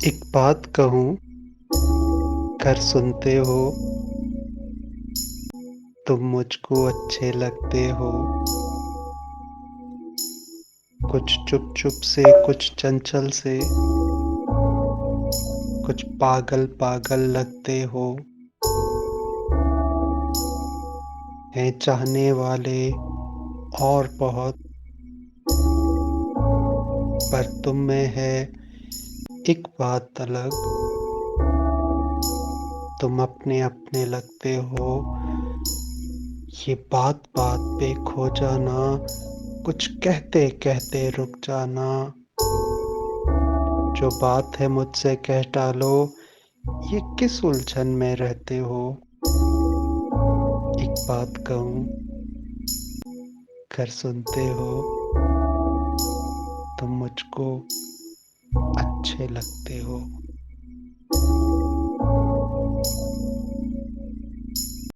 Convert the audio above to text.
एक बात कहूँ, कर सुनते हो, तुम मुझको अच्छे लगते हो। कुछ चुप-चुप से, कुछ चंचल से, कुछ पागल-पागल लगते हो। हैं चाहने वाले और बहुत, पर तुम में है एक बात अलग। तुम अपने-अपने लगते हो। ये बात-बात पे खो जाना, कुछ कहते-कहते रुक जाना। जो बात है मुझसे कह टालो, ये किस उलझन में रहते हो? एक बात कहूँ, कर सुनते हो, तुम मुझको अच्छे लगते हो।